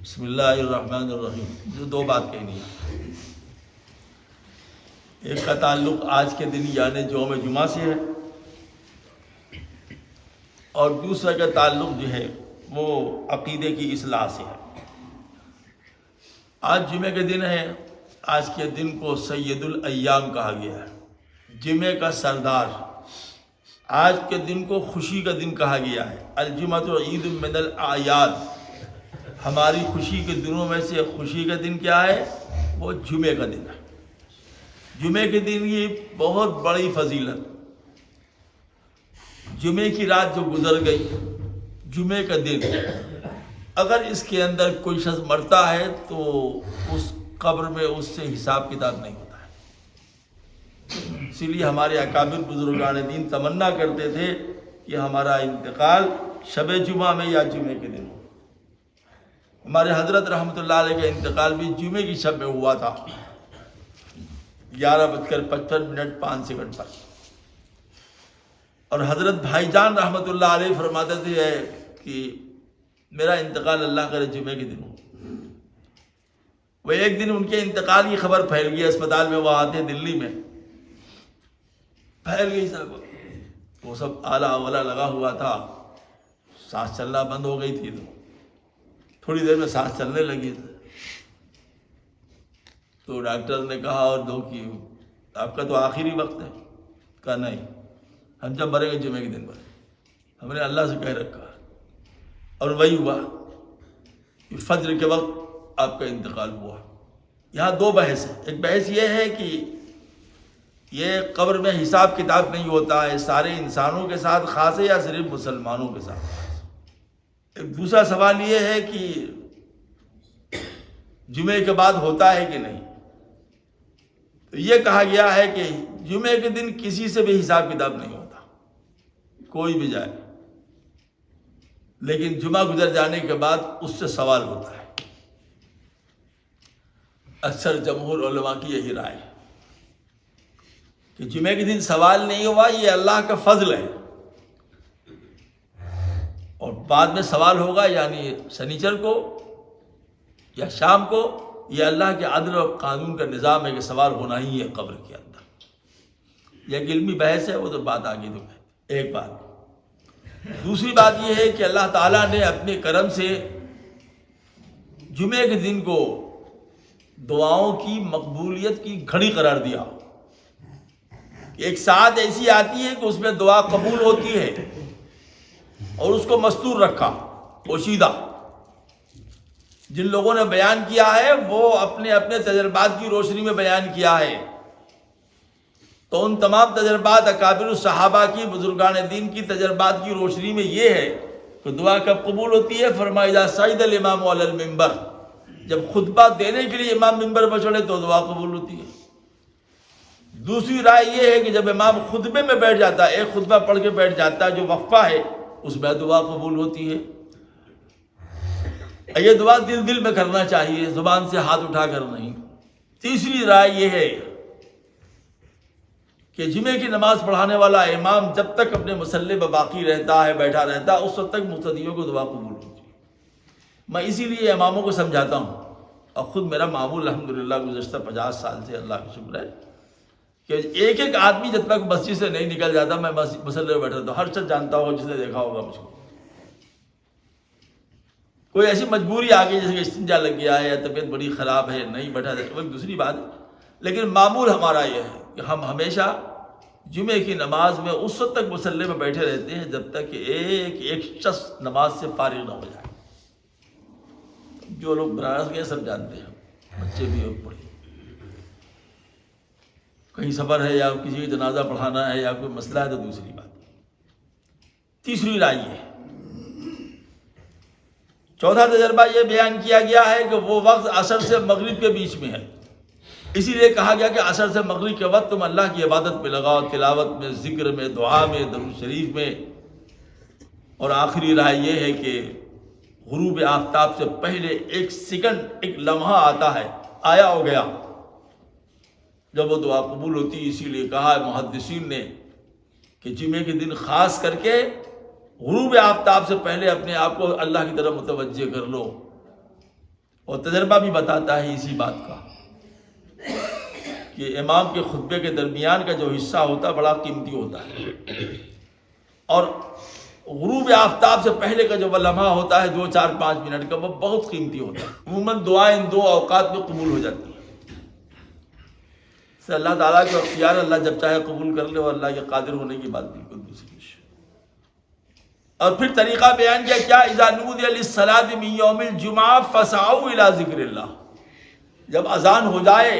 بسم اللہ الرحمن الرحیم. جو دو بات کہنی ہے، ایک کا تعلق آج کے دن یعنی یوم جمعہ سے ہے، اور دوسرا کا تعلق جو ہے وہ عقیدے کی اصلاح سے ہے. آج جمعے کے دن ہے. آج کے دن کو سید الایام کہا گیا ہے، جمعے کا سردار. آج کے دن کو خوشی کا دن کہا گیا ہے. الجمعۃ عید من الاعیاد، ہماری خوشی کے دنوں میں سے خوشی کا دن کیا ہے؟ وہ جمعے کا دن ہے. جمعے کے دن کی بہت بڑی فضیلت. جمعے کی رات جو گزر گئی، جمعے کا دن، اگر اس کے اندر کوئی شخص مرتا ہے تو اس قبر میں اس سے حساب کتاب نہیں ہوتا ہے. اسی لیے ہمارے اکابر بزرگان دین تمنا کرتے تھے کہ ہمارا انتقال شب جمعہ میں یا جمعے کے دن ہو. ہمارے حضرت رحمۃ اللہ علیہ کا انتقال بھی جمعے کی شب میں ہوا تھا، 11:55 پر. اور حضرت بھائی جان رحمۃ اللہ علیہ فرماتے تھے کہ میرا انتقال اللہ کرے جمعے کے دن ہو. وہ ایک دن ان کے انتقال کی خبر پھیل گئی اسپتال میں، وہ آتے دلی میں، پھیل گئی سب. وہ سب آلہ اولا لگا ہوا تھا، سانس چلنا بند ہو گئی تھی، تو تھوڑی دیر میں سانس چلنے لگی. تو ڈاکٹر نے کہا اور دو کہ آپ کا تو آخری وقت ہے. کہا نہیں، ہم جب مریں گے جمعے کے دن مریں. ہم نے اللہ سے کہہ رکھا، اور وہی ہوا کہ فجر کے وقت آپ کا انتقال ہوا. یہاں دو بحث ہیں. ایک بحث یہ ہے کہ یہ قبر میں حساب کتاب نہیں ہوتا ہے، سارے انسانوں کے ساتھ خاص ہے یا صرف مسلمانوں کے ساتھ. ایک دوسرا سوال یہ ہے کہ جمعے کے بعد ہوتا ہے کہ نہیں. تو یہ کہا گیا ہے کہ جمعے کے دن کسی سے بھی حساب کتاب نہیں ہوتا، کوئی بھی جائے، لیکن جمعہ گزر جانے کے بعد اس سے سوال ہوتا ہے. اکثر جمہور علماء کی یہی رائے ہے کہ جمعے کے دن سوال نہیں ہوا، یہ اللہ کا فضل ہے. اور بعد میں سوال ہوگا، یعنی سنیچر کو یا شام کو. یہ اللہ کے عدل اور قانون کا نظام ہے کہ سوال ہونا ہی ہے قبر کے اندر. یہ ایک علمی بحث ہے، وہ تو بات آگے تو ہے. ایک بات. دوسری بات یہ ہے کہ اللہ تعالیٰ نے اپنے کرم سے جمعے کے دن کو دعاؤں کی مقبولیت کی گھڑی قرار دیا. ایک ساتھ ایسی آتی ہے کہ اس میں دعا قبول ہوتی ہے، اور اس کو مستور رکھا، پوشیدہ. جن لوگوں نے بیان کیا ہے وہ اپنے اپنے تجربات کی روشنی میں بیان کیا ہے. تو ان تمام تجربات اکابر الصحابہ کی، بزرگان دین کی تجربات کی روشنی میں یہ ہے کہ دعا کب قبول ہوتی ہے؟ فرمایا اذا صعد الامام علی المنبر، جب خطبہ دینے کے لیے امام منبر پر چڑھے تو دعا قبول ہوتی ہے. دوسری رائے یہ ہے کہ جب امام خطبے میں بیٹھ جاتا ہے، ایک خطبہ پڑھ کے بیٹھ جاتا ہے، جو وقفہ ہے اس میں دعا قبول ہوتی ہے. یہ دعا دل میں کرنا چاہیے، زبان سے ہاتھ اٹھا کر نہیں. تیسری رائے یہ ہے کہ جمعے کی نماز پڑھانے والا امام جب تک اپنے مصلی پر باقی رہتا ہے، بیٹھا رہتا ہے، اس وقت تک مقتدیوں کو دعا قبول ہوتی ہے. میں اسی لیے اماموں کو سمجھاتا ہوں، اور خود میرا معمول الحمدللہ گزشتہ 50 سال سے اللہ کا شکر ہے کہ ایک ایک آدمی جب تک مسجد سے نہیں نکل جاتا میں مصلی پر بیٹھا رہتا ہوں. ہر شخص جانتا ہوگا، جس نے دیکھا ہوگا مجھ کو. کوئی ایسی مجبوری آ گئی جیسے کہ استنجا لگ گیا ہے یا طبیعت بڑی خراب ہے، نہیں بیٹھا جاتا، وہ ایک دوسری بات ہے. لیکن معمول ہمارا یہ ہے کہ ہم ہمیشہ جمعے کی نماز میں اس وقت تک مصلی میں بیٹھے رہتے ہیں جب تک کہ ایک شخص نماز سے فارغ نہ ہو جائے. جو لوگ بنارس گئے سب جانتے ہیں، بچے بھی اور بڑے. کہیں سفر ہے یا کسی کا جنازہ پڑھانا ہے یا کوئی مسئلہ ہے تو دوسری بات. تیسری رائے ہے، چوتھا تجربہ یہ بیان کیا گیا ہے کہ وہ وقت عصر سے مغرب کے بیچ میں ہے. اسی لیے کہا گیا کہ عصر سے مغرب کے وقت تم اللہ کی عبادت میں لگاؤ، تلاوت میں، ذکر میں، دعا میں، درود شریف میں. اور آخری رائے یہ ہے کہ غروب آفتاب سے پہلے ایک سیکنڈ، ایک لمحہ آتا ہے، آیا ہو گیا، جب وہ دعا قبول ہوتی ہے. اسی لیے کہا ہے محدثین نے کہ جمعے کے دن خاص کر کے غروب آفتاب سے پہلے اپنے آپ کو اللہ کی طرف متوجہ کر لو. اور تجربہ بھی بتاتا ہے اسی بات کا کہ امام کے خطبے کے درمیان کا جو حصہ ہوتا ہے بڑا قیمتی ہوتا ہے، اور غروب آفتاب سے پہلے کا جو لمحہ ہوتا ہے 2 4 5 منٹ کا، وہ بہت قیمتی ہوتا ہے۔ عموماً دعائیں ان 2 اوقات میں قبول ہو جاتی ہیں۔ سے اللہ تعالیٰ کا اختیار، اللہ جب چاہے قبول کر لے، اور اللہ کے قادر ہونے کی بات بالکل دوسری۔ اور پھر طریقہ بیان کیا کیا، اذا نودی للصلاۃ من یوم الجمعہ فاسعوا الی ذکر اللہ، جب اذان ہو جائے،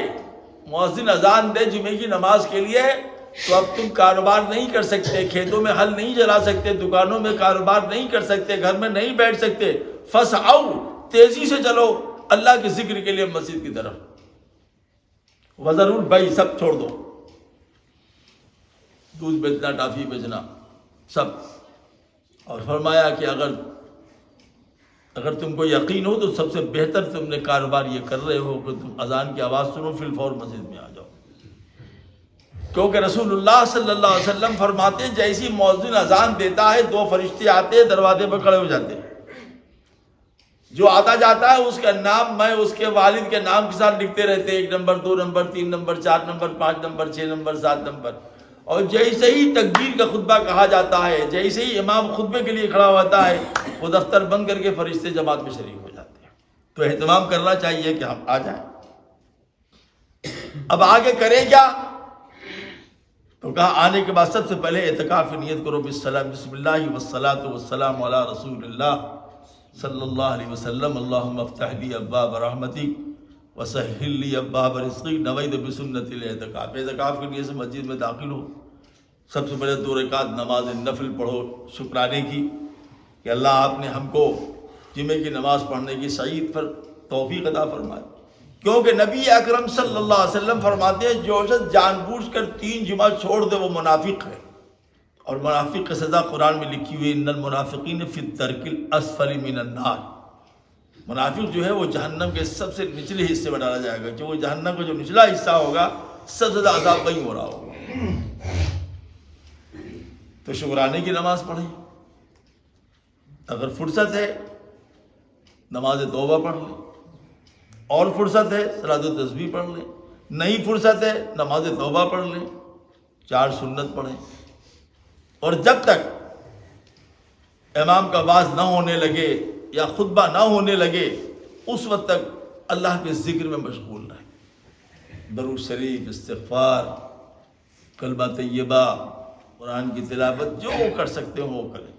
مؤذن اذان دے جمعے کی نماز کے لیے، تو اب تم کاروبار نہیں کر سکتے، کھیتوں میں ہل نہیں چلا سکتے، دکانوں میں کاروبار نہیں کر سکتے، گھر میں نہیں بیٹھ سکتے، فاسعوا، تیزی سے چلو اللہ کے ذکر کے لیے مسجد کی طرف، وذروا البیع، سب چھوڑ دو، دودھ بیچنا، ٹافی بیچنا، سب۔ اور فرمایا کہ اگر تم کو یقین ہو تو سب سے بہتر تم نے کاروبار یہ کر رہے ہو کہ تم اذان کی آواز سنو فی الفور مسجد میں آ جاؤ، کیونکہ رسول اللہ صلی اللہ علیہ وسلم فرماتے ہیں جیسی مؤذن اذان دیتا ہے 2 فرشتے آتے ہیں، دروازے پر کھڑے ہو جاتے ہیں، جو آتا جاتا ہے اس کا نام میں اس کے والد کے نام کے ساتھ لکھتے رہتے ہیں، 1 number 2 number 3 number 4 number 5 number 6 number 7 number, اور جیسے ہی تکبیر کا خطبہ کہا جاتا ہے، جیسے ہی امام خطبے کے لیے کھڑا ہوتا ہے، وہ دفتر بند کر کے فرشتے جماعت میں شریک ہو جاتے ہیں۔ تو اہتمام کرنا چاہیے کہ ہم آ جائیں۔ اب آگے کریں کیا؟ تو کہا آنے کے بعد سب سے پہلے اعتکاف کی نیت کرو، بسم اللہ والصلاۃ والسلام علی رسول اللہ صلی اللہ علیہ وسلم، اللہم افتح لی ابواب رحمتک وسہل لی ابواب رزقک، نویت بسنت الاعتکاف۔ اعتکاف کی نیت سے مسجد میں داخل ہو، سب سے پہلے 2 رکعت نماز نفل پڑھو شکرانے کی کہ اللہ آپ نے ہم کو جمعے کی نماز پڑھنے کی سعید پر توفیق عطا فرمائے، کیونکہ نبی اکرم صلی اللہ علیہ وسلم فرماتے ہیں جو شخص جان بوجھ کر 3 جمعہ چھوڑ دے وہ منافق ہے، اور منافق کی سزا قرآن میں لکھی ہوئی، ان المنافقین فی الدرک الاسفل من النار، منافق جو ہے وہ جہنم کے سب سے نچلے حصے میں ڈالا جائے گا، جو وہ جہنم کا جو نچلا حصہ ہوگا سب سے زیادہ عذاب وہیں ہو رہا ہوگا۔ تو شکرانے کی نماز پڑھیں، اگر فرصت ہے نماز توبہ پڑھ لیں، اور فرصت ہے صلاۃ التسبیح پڑھ لیں، نہیں فرصت ہے نماز توبہ پڑھ لیں، 4 سنت پڑھیں، اور جب تک امام کا واعظ نہ ہونے لگے یا خطبہ نہ ہونے لگے اس وقت تک اللہ کے ذکر میں مشغول رہیں، درود شریف، استغفار، کلمہ طیبہ، قرآن کی تلاوت، جو کر سکتے ہو وہ کریں۔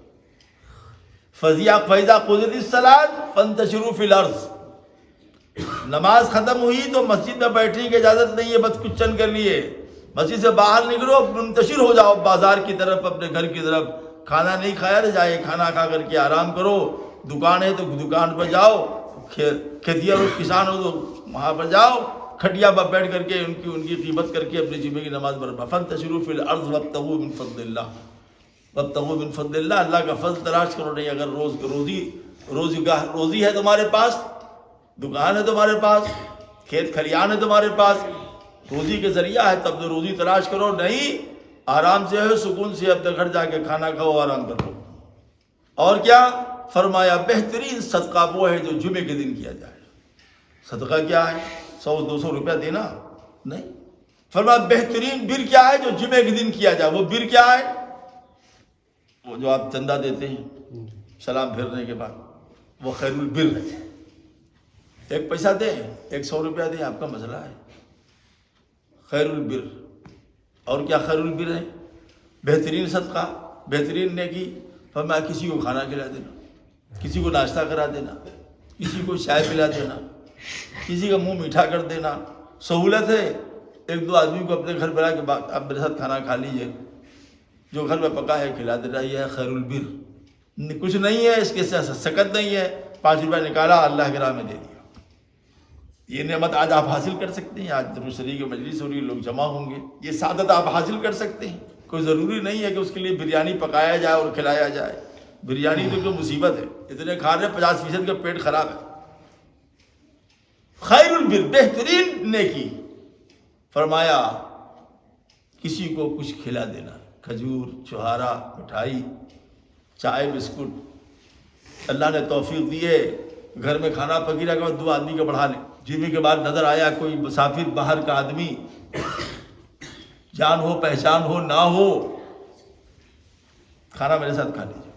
فَإِذَا قُضِيَتِ الصَّلَاةُ فَانتَشِرُوا فِي الْأَرْضِ، نماز ختم ہوئی تو مسجد میں بیٹھنے کی اجازت نہیں ہے، بس کچھ چند کر لیے، مسجد سے باہر نکلو، منتشر ہو جاؤ بازار کی طرف، اپنے گھر کی طرف، کھانا نہیں کھایا تو جائے کھانا کھا کر کے آرام کرو، دکان ہے تو دکان پر جاؤ، کھیتیار ہو کسان ہو تو وہاں پر جاؤ، کھٹیا پر بیٹھ کر کے ان کی قیمت کر کے اپنے جمعے کی نماز پڑھو۔ فانتشروا فی الارض وابتغوا من فضل اللہ، وابتغوا من فضل اللہ، اللہ کا فضل تلاش کرو۔ نہیں اگر روزی ہے تمہارے پاس، دکان ہے تمہارے پاس، کھیت کھلیان ہے تمہارے پاس، روزی کے ذریعہ ہے، تب تو روزی تلاش کرو، نہیں آرام سے ہے، سکون سے اپنے گھر جا کے کھانا کھاؤ، آرام کرو۔ اور کیا فرمایا؟ بہترین صدقہ وہ ہے جو جمعے کے دن کیا جائے۔ صدقہ کیا ہے؟ 100-200 روپیہ دینا نہیں، فرمایا بہترین بر کیا ہے جو جمعے کے دن کیا جائے۔ وہ بر کیا ہے؟ وہ جو آپ چندہ دیتے ہیں سلام پھیرنے کے بعد، وہ خیر البر ہے۔ 1 پیسہ دیں، 100 روپیہ دیں، آپ کا مسئلہ ہے، خیر البر۔ اور کیا خیر البر ہے؟ بہترین صدقہ، بہترین نیکی، فرمایا کسی کو کھانا کھلا دینا، کسی کو ناشتہ کرا دینا، کسی کو چائے پلا دینا، کسی کا منہ میٹھا کر دینا۔ سہولت ہے 1-2 آدمی کو اپنے گھر بلا کے آپ میرے ساتھ کھانا کھا لیجئے، جو گھر میں پکا ہے کھلا دینا، یہ ہے خیر البر۔ کچھ نہیں ہے اس کے ساتھ سکت نہیں ہے، 5 روپیہ نکالا اللہ کے راہ میں دے دیا۔ یہ نعمت آج آپ حاصل کر سکتے ہیں، آج درود شریف کی مجلس ہو رہی ہے، لوگ جمع ہوں گے، یہ سعادت آپ حاصل کر سکتے ہیں۔ کوئی ضروری نہیں ہے کہ اس کے لیے بریانی پکایا جائے اور کھلایا جائے، بریانی تو کوئی مصیبت ہے، اتنے کھا رہے 50% کا پیٹ خراب ہے۔ خیر البر، بہترین نیکی، فرمایا کسی کو کچھ کھلا دینا، کھجور، چھہارا، مٹھائی، چائے، بسکٹ۔ اللہ نے توفیق دی ہے گھر میں کھانا پکیرا کے بعد 2 آدمی کا بڑھا لیں. جمعے کے بعد نظر آیا کوئی مسافر باہر کا آدمی، جان ہو پہچان ہو نہ ہو، کھانا میرے ساتھ کھا لیجیے.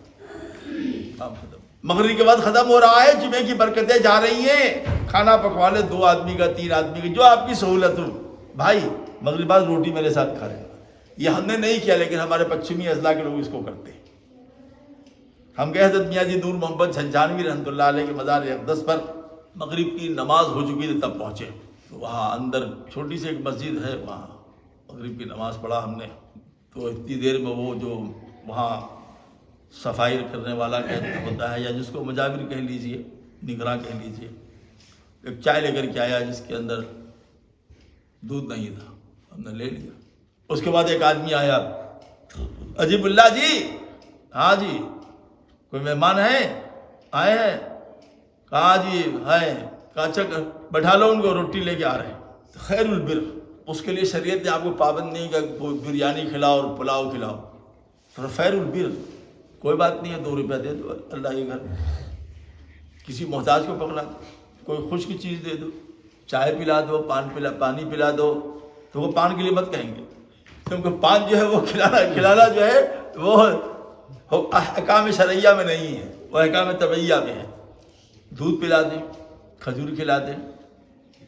کام ختم. مغرب کے بعد ختم ہو رہا ہے، جمعے کی برکتیں جا رہی ہیں، کھانا پکوا لے 2 آدمی کا 3 آدمی کا، جو آپ کی سہولت ہو. بھائی مغرب بعد روٹی میرے ساتھ کھا لیں. یہ ہم نے نہیں کیا، لیکن ہمارے پچھمی اضلاع کے لوگ اس کو کرتے ہیں. ہم گئے حضرت میاں جی نور محمد جھنجھانوی رحمۃ اللہ علیہ کے مزار اقدس پر، مغرب کی نماز ہو چکی تھی تب پہنچے. تو وہاں اندر چھوٹی سی ایک مسجد ہے، وہاں مغرب کی نماز پڑھا ہم نے. تو اتنی دیر میں وہ جو وہاں صفائی کرنے والا ہوتا ہے، یا جس کو مجاور کہہ لیجئے، نگراں کہہ لیجئے، ایک چائے لے کر کے آیا جس کے اندر دودھ نہیں تھا. ہم نے لے لیا. اس کے بعد ایک آدمی آیا، عجیب اللہ جی، ہاں جی کوئی مہمان ہے آئے ہیں؟ کہا جی ہے. کہا اچھا بیٹھا لو ان کو، روٹی لے کے آ رہے ہیں. خیر البر، اس کے لیے شریعت نے آپ کو پابند نہیں کہ بریانی کھلاؤ اور پلاؤ کھلاؤ. تو خیر البر، کوئی بات نہیں ہے، 2 روپیہ دے دو اللہ کے گھر. کسی محتاج کو پکڑا دو، کوئی خشک چیز دے دو، چائے پلا دو، پانی پلا دو. تو وہ پان کے لیے مت کہیں گے، کیونکہ پان جو ہے وہ کھلانا جو ہے وہ احکام شرعیہ میں نہیں ہے، وہ احکام طبعیہ میں ہے. دودھ پلا دیں، کھجور کھلا دیں.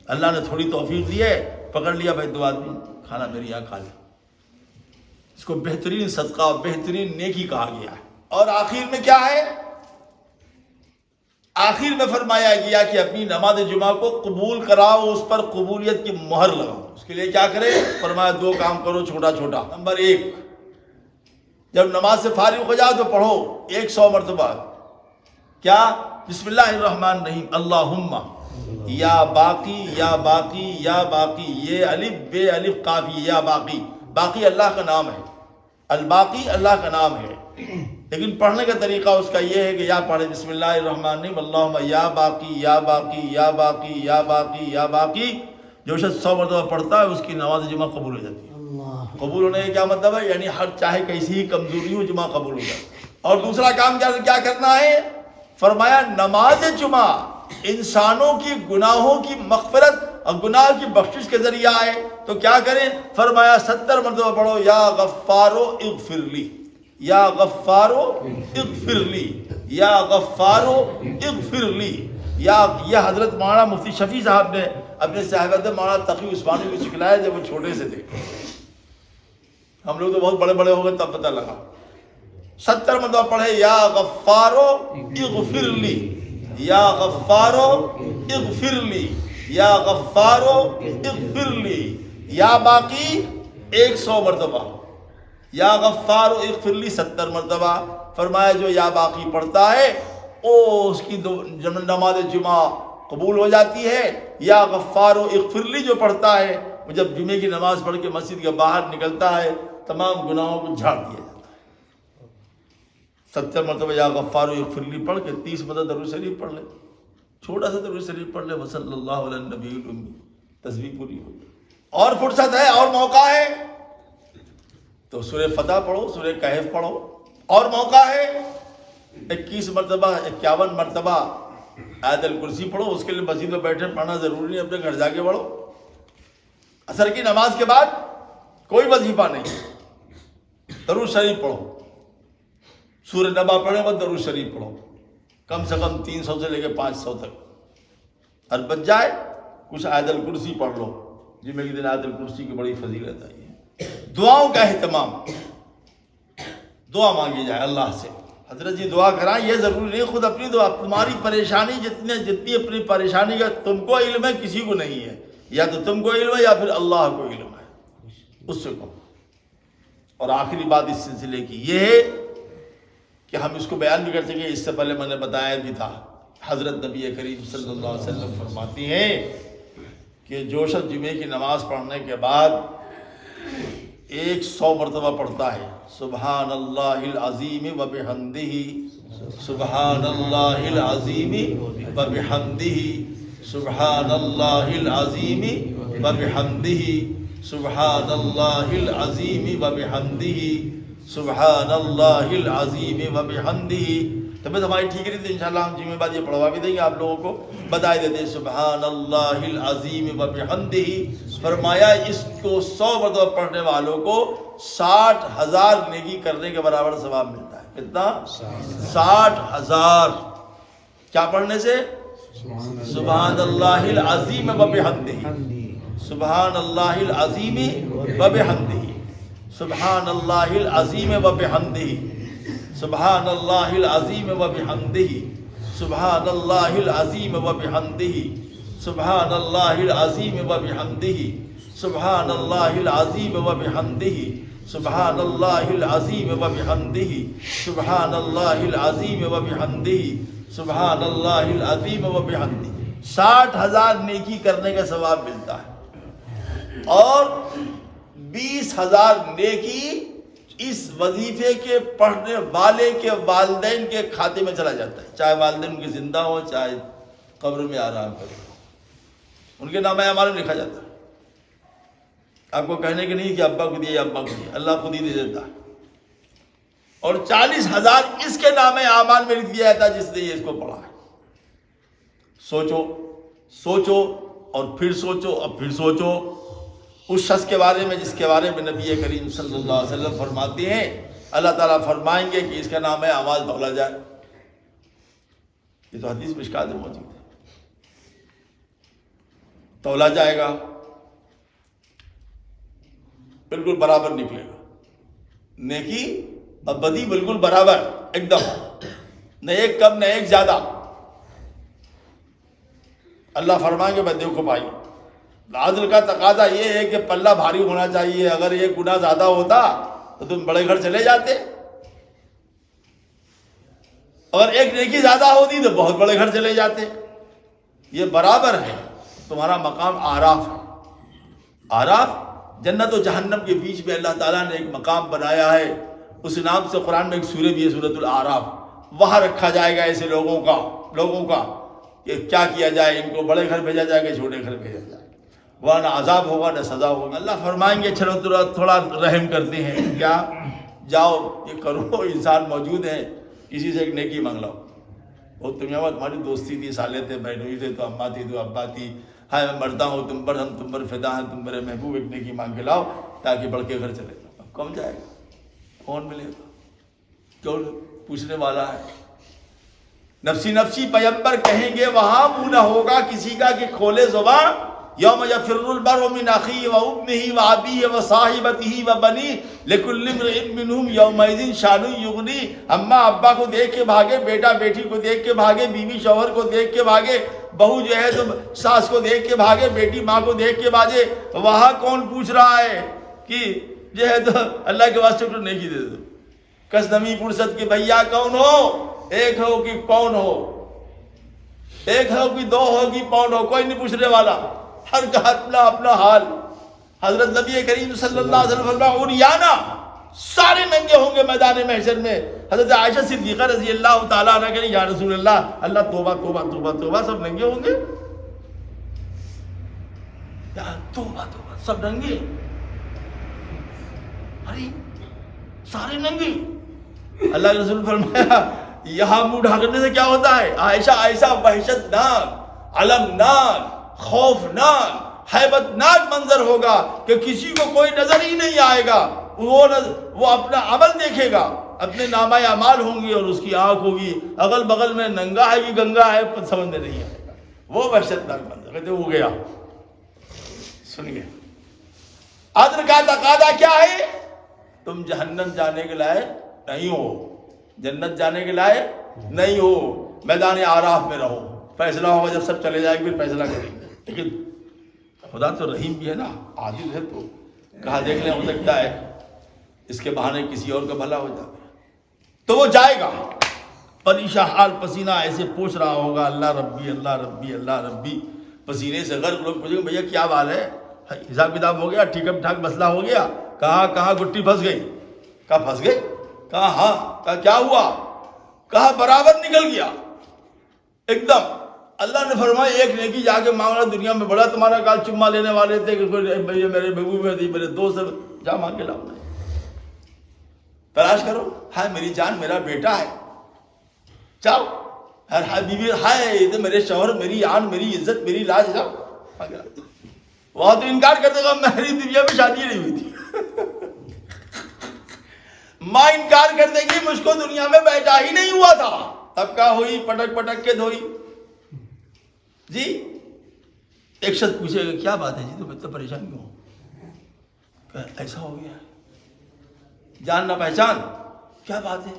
اللہ نے تھوڑی توفیق دی ہے، پکڑ لیا بھائی 2 آدمی کھانا میرے یہاں کھا لیں. اس کو بہترین صدقہ اور بہترین نیکی کہا گیا ہے. اور آخر میں کیا ہے؟ آخر میں فرمایا گیا کہ اپنی نماز جمعہ کو قبول کراؤ، اس پر قبولیت کی مہر لگاؤ. اس کے لیے کیا کرے؟ فرمایا 2 کام کرو چھوٹا چھوٹا. نمبر 1، جب نماز سے فارغ ہو جاؤ تو پڑھو 100 مرتبہ کیا؟ بسم اللہ الرحمن الرحیم، اللہم یا باقی یا باقی یا باقی. یہ الف بے الف قاف، یا باقی. باقی اللہ کا نام ہے، الباقی اللہ کا نام ہے. لیکن پڑھنے کا طریقہ اس کا یہ ہے کہ یا پڑھے بسم اللہ الرحمن الرحیم، اللہم یا باقی یا باقی یا باقی یا باقی یا باقی. جو شخص 100 مرتبہ پڑھتا ہے اس کی نماز جمعہ قبول ہو جاتی ہے. قبول ہونے کا کیا مطلب ہے؟ یعنی ہر چاہے کیسی ہی کمزوری ہو، جمعہ قبول ہو جائے. اور دوسرا کام کیا کرنا ہے؟ فرمایا نماز جمعہ انسانوں کی گناہوں کی مغفرت اور گناہ کی بخشش کے ذریعہ ہے. تو کیا کریں؟ فرمایا 70 مرتبہ پڑھو، یا غفارو اغفر لی، یا غفارو اغفر لی، یا غفارو اغفر لی. یہ حضرت مولانا مفتی شفیع صاحب نے اپنے صاحبزادہ مولانا تقی عثمانی کو سکھلایا جب وہ چھوٹے سے تھے. ہم لوگ تو بہت بڑے بڑے ہو گئے تب پتہ لگا. 70 مرتبہ پڑھے، یا غفارو اغفر لی، یا غفارو اغفر لی، یا غفارو اغفر لی. یا باقی 100 مرتبہ، یا غفارو اغفر لی 70 مرتبہ. فرمایا جو یا باقی پڑھتا ہے اس کی نماز جمعہ قبول ہو جاتی ہے. یا غفارو اغفر لی جو پڑھتا ہے وہ جب جمعے کی نماز پڑھ کے مسجد کے باہر نکلتا ہے تمام گناہوں کو جھاڑ دیا جاتا ہے. 70 مرتبہ یا غفارو اغفر لی پڑھ کے 30 مرتبہ درود شریف پڑھ لے، چھوٹا سا درود شریف پڑھ لے، وصلی اللہ علی النبی الامی، تسبیح پوری ہو. اور فرصت ہے اور موقع ہے تو سورہ فتح پڑھو، سورہ کہف پڑھو. اور موقع ہے 21 مرتبہ 51 مرتبہ آیت الکرسی پڑھو. اس کے لیے مسجد میں بیٹھے پڑھنا ضروری نہیں، اپنے گھر جا کے پڑھو. عصر کی نماز کے بعد کوئی وظیفہ نہیں، درود شریف پڑھو. سورہ نبا پڑھے بعد درود شریف پڑھو، کم سے کم 300 سے لے کے 500 تک. اور بچ جائے کچھ آیت الکرسی پڑھ لو. جمعے کے دن آیت الکرسی کی بڑی فضیلت ہے. دعاؤں کا اہتمام، دعا مانگی جائے اللہ سے. حضرت جی دعا کرائیں، یہ ضروری نہیں خود اپنی دعا. تمہاری پریشانی جتنی اپنی پریشانی کا تم کو علم ہے، کسی کو نہیں ہے. یا تو تم کو علم ہے یا پھر اللہ کو علم ہے، اس سے کہو. اور آخری بات اس سلسلے کی یہ ہے کہ ہم اس کو بیان بھی کر سکیں، اس سے پہلے میں نے بتایا بھی تھا. حضرت نبی کریم صلی اللہ علیہ وسلم فرماتی ہیں کہ جو شخص جمعے کی نماز پڑھنے کے بعد 100 مرتبہ پڑھتا ہے سبحان اللہ العظیم و بحمدہ، سبحان اللہ العظیم و بحمدہ، سبحان اللہ العظیم و بحمدہ، سبحان اللہ العظیم و بحمدہ، سبحان اللہ العظیم و بحمدہ. طبیعت ہماری ٹھیک رہی تو انشاءاللہ ہم جمعے بعد یہ پڑھوا بھی دیں گے آپ لوگوں کو، بتا دیتے ہیں سبحان اللہ العظیم و بحمدہ، فرمایا اس کو 100 مرتبہ پڑھنے والوں کو 60,000 نیکی کرنے کے برابر ثواب ملتا ہے۔ کتنا؟ 60,000۔ کیا پڑھنے سے؟ سبحان اللہ العظیم و بحمدہ، سبحان اللہ العظیم و بحمدہ، سبحان اللہ العظیم و بحمدہ، سبحان اللہ العظیم و بحمدہ، سبحان اللہ العظیم و بحمدہ، سبحان اللہ العظیم و بحمدہ، سبحان اللہ العظیم و بحمدہ، سبحان اللہ العظیم و بحمدہ، سبحان اللہ العظیم و بحمدہ، سبحان اللہ العظیم و بحمدہ۔ 60,000 نیکی کرنے کا ثواب ملتا ہے، اور 20,000 نیکی اس وظیفے کے پڑھنے والے کے والدین کے کھاتے میں چلا جاتا ہے، چاہے والدین ان کے زندہ ہو چاہے قبر میں آرام کرے، ان کے نامہ اعمال میں لکھا جاتا ہے۔ آپ کو کہنے کے نہیں کہ ابا کو دیا یا ابا کو دیا، اللہ خود ہی دے دیتا ہے، اور 40,000 اس کے نامہ اعمال میں لکھ دیا جاتا ہے جس نے یہ اس کو پڑھا ہے۔ سوچو اور پھر سوچو اور پھر سوچو اس شخص کے بارے میں جس کے بارے میں نبی کریم صلی اللہ علیہ وسلم فرماتے ہیں اللہ تعالیٰ فرمائیں گے کہ اس کا نام ہے اعمال تولا جائے۔ یہ تو حدیث مشکات میں موجود ہے، تولا جائے گا، بالکل برابر نکلے گا، نیکی اور بدی بالکل برابر، ایک دم، نہ ایک کم نہ ایک زیادہ۔ اللہ فرمائیں گے بندے کو بھائی عدل کا تقاضا یہ ہے کہ پلہ بھاری ہونا چاہیے، اگر ایک گناہ زیادہ ہوتا تو تم بڑے گھر چلے جاتے، اگر ایک نیکی زیادہ ہوتی تو بہت بڑے گھر چلے جاتے۔ یہ برابر ہے، تمہارا مقام آراف ہے۔ آراف جنت و جہنم کے بیچ میں اللہ تعالیٰ نے ایک مقام بنایا ہے، اس نام سے قرآن میں ایک سورہ بھی ہے، سورۃ الاعراف۔ وہاں رکھا جائے گا ایسے لوگوں کا کہ کیا کیا جائے، ان کو بڑے گھر بھیجا جائے کہ چھوٹے گھر بھیجا جائے، وہاں نہ عذاب ہوگا نہ سزا ہوگا۔ اللہ فرمائیں گے چلو تھوڑا رحم کرتے ہیں، کیا جاؤ یہ کرو، انسان موجود ہیں، کسی سے ایک نیکی مانگ لو۔ وہ تمہاری دوستی تھی، سالے تھے، بہنوئی تھے، تو اماں تھی تو ابا تھی، ہاں میں مرتا ہوں تم پر، ہم تم پر فدا ہیں، تم میرے محبوب، ایک نیکی مانگ کے لاؤ تاکہ بڑھ کے گھر چلے جاؤ۔ اب کون جائے گا، کون ملے گا، کون پوچھنے والا ہے؟ نفسی نفسی پیغمبر کہیں گے وہاں منہ نہ ہوگا کسی کا کہ کھولے زبان، یوم یفر المرء من اخیہ وامہ وابیہ وصاحبتہ وبنیہ لکل امرئ منہم یومئذ شأن یغنیہ۔ اماں ابا کو دیکھ کے بھاگے، بیٹا بیٹی کو دیکھ کے بھاگے، بیوی شوہر کو دیکھ کے بھاگے، بہو جو ہے تو ساس کو دیکھ کے بھاگے، بیٹی ماں کو دیکھ کے بھاگے۔ وہاں کون پوچھ رہا ہے کہ جو ہے تو اللہ کے واسطے تو نیکی دے دو، کس نمی پرست کے بھیا کون ہو، ایک ہو کہ کون ہو، ایک ہو کہ دو ہو کہ پون ہو، کوئی نہیں پوچھنے والا، ہر کا اپنا اپنا حال۔ حضرت نبی کریم صلی اللہ علیہ وسلم فرمایا عریانا، سارے ننگے ہوں گے میدان محشر میں۔ حضرت عائشہ صدیقہ رضی اللہ تعالیٰ عنہ کہیں یا رسول اللہ توبہ توبہ توبہ توبہ، سب ننگے ہوں گے، یا توبہ توبہ سب ننگے، ارے سارے ننگے۔ اللہ کے رسول فرمایا یہاں منہ ڈھانکنے سے کیا ہوتا ہے؟ عائشہ ایسا وحشت ناک، المناک، خوفناک، ہیبت ناک منظر ہوگا کہ کسی کو کوئی نظر ہی نہیں آئے گا، وہ اپنا عمل دیکھے گا، اپنے نامہ اعمال ہوں گے اور اس کی آنکھ ہوگی اگل بغل میں ننگا ہے کہ گنگا ہے سمجھ میں نہیں آئے گا، وہ وحشت ناک منظر۔ کہتے ہو گیا، سنیے عدل کا تقاضا کیا ہے؟ تم جہنم جانے کے لائق نہیں ہو، جنت جانے کے لائق نہیں ہو، میدان آراف میں رہو، فیصلہ ہوگا جب سب چلے جائیں گے پھر فیصلہ کریں گے۔ لیکن خدا تو رحیم بھی ہے نا، عادل ہے، تو کہا دیکھ لیں ہو سکتا ہے اس کے بہانے کسی اور کا بھلا ہو جائے، تو وہ جائے گا پریشان حال، پسینہ ایسے پوچھ رہا ہوگا اللہ ربی اللہ ربی اللہ ربی، پسینے سے غرق۔ لوگ پوچھیں گے بھیا کیا بات ہے، حساب کتاب ہو گیا، ٹھیک ٹھاک مسئلہ ہو گیا؟ کہاں گٹی پھنس گئی؟ کہاں پھنس گئی؟ کہا ہاں، کہا کیا ہوا؟ کہا برابر نکل گیا ایک دم۔ اللہ نے فرمایا ایک نیکی جا کے مانگنا، دنیا میں بڑا تمہارا کال چما لینے والے تھے کہ میرے محبوب میں تھی، میرے دوست، جا مانگ کے لاؤ، تلاش کرو، ہاں میری جان میرا بیٹا ہے، جاؤ ہر بیوی ہائے یہ تو میرے شوہر میری آن میری عزت میری لاج، جاؤ وہاں تو انکار کر دے گا میری دنیا میں شادی نہیں ہوئی تھی ماں انکار کر دے گی مجھ کو دنیا میں بیٹا ہی نہیں ہوا تھا، تب کا ہوئی پٹک پٹک کے دھوئی جی۔ ایک شخص پوچھے گا کیا بات ہے جی تم اتنا پریشان کیوں ہو؟ ایسا ہو گیا جان نہ پہچان، کیا بات ہے؟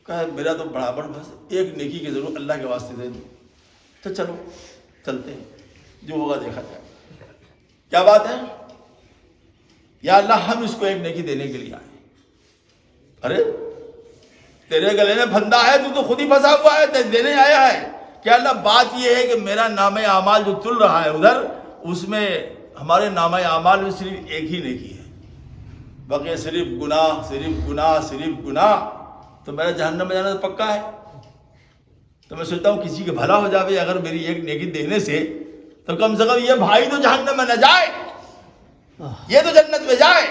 کہ میرا تو برابر بس ایک نیکی کی ضرور اللہ کے واسطے دے دو، تو چلو چلتے ہیں جو ہوگا دیکھا جائے۔ کیا بات ہے؟ یا اللہ ہم اس کو ایک نیکی دینے کے لیے آئے۔ ارے تیرے گلے میں پھندا ہے، تو خود ہی پھنسا ہوا ہے، دینے آیا ہے۔ کہ اللہ بات یہ ہے کہ میرا نامہ اعمال جو تل رہا ہے ادھر، اس میں ہمارے نامہ اعمال میں صرف ایک ہی نیکی ہے، باقی صرف گناہ صرف گناہ صرف گناہ، تو میرا جہنم میں جانا تو پکا ہے۔ تو میں سوچتا ہوں کسی کے بھلا ہو جاوے اگر میری ایک نیکی دینے سے، تو کم سے کم یہ بھائی تو جہنم میں نہ جائے، یہ تو جنت میں جائے،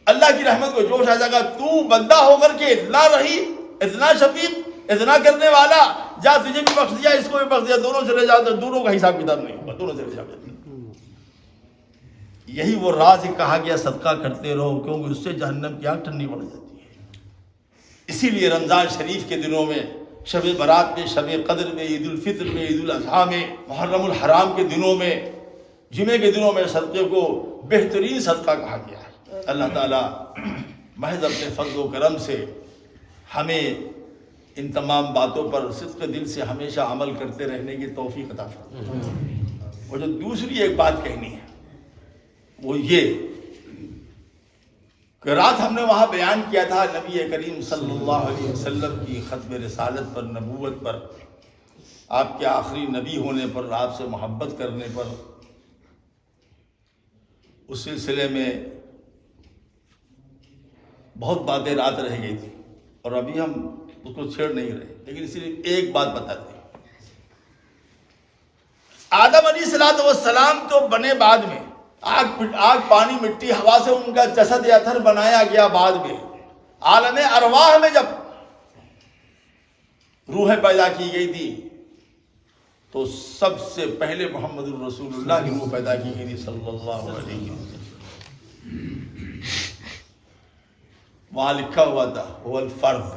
اللہ کی رحمت کو جوش آ جائے گا۔ تو بندہ ہو کر کے اتنا رہی، اتنا شفیق، اتنا کرنے والا، جا تجھے بھی بخش دیا اس کو بھی بخش دیا، دونوں چلے جاتے، دونوں کا حساب کتاب نہیں ہوگا، دونوں چلے جاتے۔ یہی وہ راز کہا گیا صدقہ کرتے رہو، کیونکہ اس سے جہنم کی آگ ٹھنڈی پڑ جاتی ہے۔ اسی لیے رمضان شریف کے دنوں میں، شب برات میں، شب قدر میں، عید الفطر میں، عید الاضحیٰ میں، محرم الحرام کے دنوں میں، جمعے کے دنوں میں صدقے کو بہترین صدقہ کہا گیا ہے۔ اللہ تعالیٰ محض اپنے فضل و کرم سے ہمیں ان تمام باتوں پر صدق دل سے ہمیشہ عمل کرتے رہنے کی توفیق عطا فرمائے۔ اور جو دوسری ایک بات کہنی ہے وہ یہ کہ رات ہم نے وہاں بیان کیا تھا نبی کریم صلی اللہ علیہ وسلم کی ختم رسالت پر، نبوت پر، آپ کے آخری نبی ہونے پر، آپ سے محبت کرنے پر۔ اس سلسلے میں بہت باتیں رات رہ گئی تھی اور ابھی ہم اس کو چھیڑ نہیں رہے، لیکن صرف ایک بات بتاتے ہیں۔ آدم علیہ السلام تو بنے بعد میں، آگ پانی مٹی ہوا سے ان کا جسد اتھر بنایا گیا بعد میں۔ عالم ارواح میں جب روحیں پیدا کی گئی تھی تو سب سے پہلے محمد الرسول اللہ کی روح پیدا کی گئی تھی صلی اللہ علیہ وسلم۔ وہاں لکھا ہوا تھا وہ الفرد،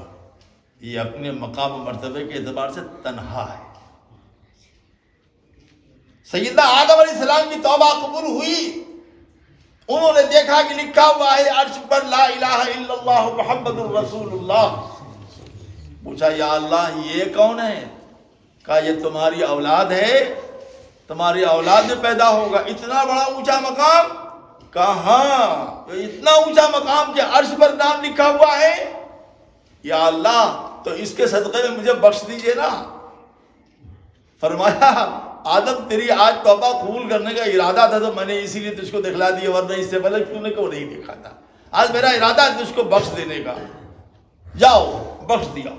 یہ اپنے مقام و مرتبے کے اعتبار سے تنہا ہے۔ سیدنا آدم علیہ السلام کی توبہ قبول ہوئی، انہوں نے دیکھا کہ لکھا ہوا ہے عرش پر لا الہ الا اللہ محمد الرسول اللہ۔ پوچھا یا اللہ یہ کون ہے؟ کہا یہ تمہاری اولاد ہے، تمہاری اولاد میں پیدا ہوگا۔ اتنا بڑا اونچا مقام؟ کہا ہاں، اتنا اونچا مقام کہ عرش پر نام لکھا ہوا ہے۔ یا اللہ تو اس کے صدقے میں مجھے بخش دیجئے نا۔ فرمایا آدم تیری آج توبہ قبول کرنے کا ارادہ تھا تو میں نے اسی لیے تجھ کو دکھلا دیا، ورنہ اس سے پہلے کیوں نے کو نہیں دیکھا تھا۔ آج میرا ارادہ ہے تجھ کو بخش دینے کا، جاؤ بخش دیا۔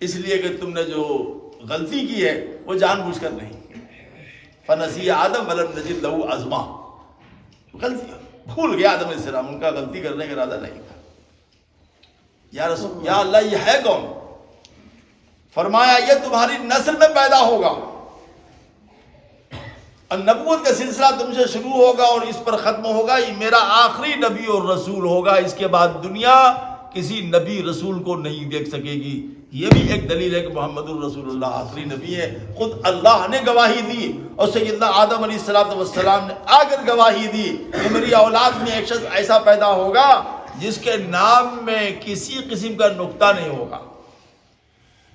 اس لیے کہ تم نے جو غلطی کی ہے وہ جان بوجھ کر نہیں۔ فنسی آدم ولم نجد لہ عزما، غلطی بھول گیا آدم علیہ السلام، ان کا غلطی کرنے کا ارادہ نہیں تھا۔ یا اللہ یہ ہے کون؟ فرمایا یہ تمہاری نسل میں پیدا ہوگا، اور نبوت کا سلسلہ تم سے شروع ہوگا اور اس پر ختم ہوگا، یہ میرا آخری نبی اور رسول ہوگا، اس کے بعد دنیا کسی نبی رسول کو نہیں دیکھ سکے گی۔ یہ بھی ایک دلیل ہے کہ محمد الرسول اللہ آخری نبی ہے۔ خود اللہ نے گواہی دی اور سیدنا آدم علیہ السلام نے آ کر گواہی دی کہ میری اولاد میں ایک شخص ایسا پیدا ہوگا جس کے نام میں کسی قسم کا نقطہ نہیں ہوگا،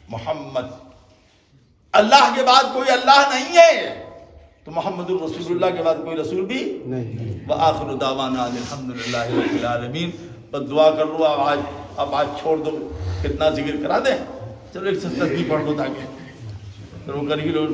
محمد۔ اللہ کے بعد کوئی اللہ نہیں ہے تو محمد الرسول اللہ کے بعد کوئی رسول بھی نہیں۔ وآخر دعوانا الحمدللہ رب العالمین۔ بس دعا کر لو، اب آج چھوڑ دو، کتنا ذکر کرا دیں، چلو ایک سے تسبیح پڑھ دو تاکہ پھر وہ کر ہی لو۔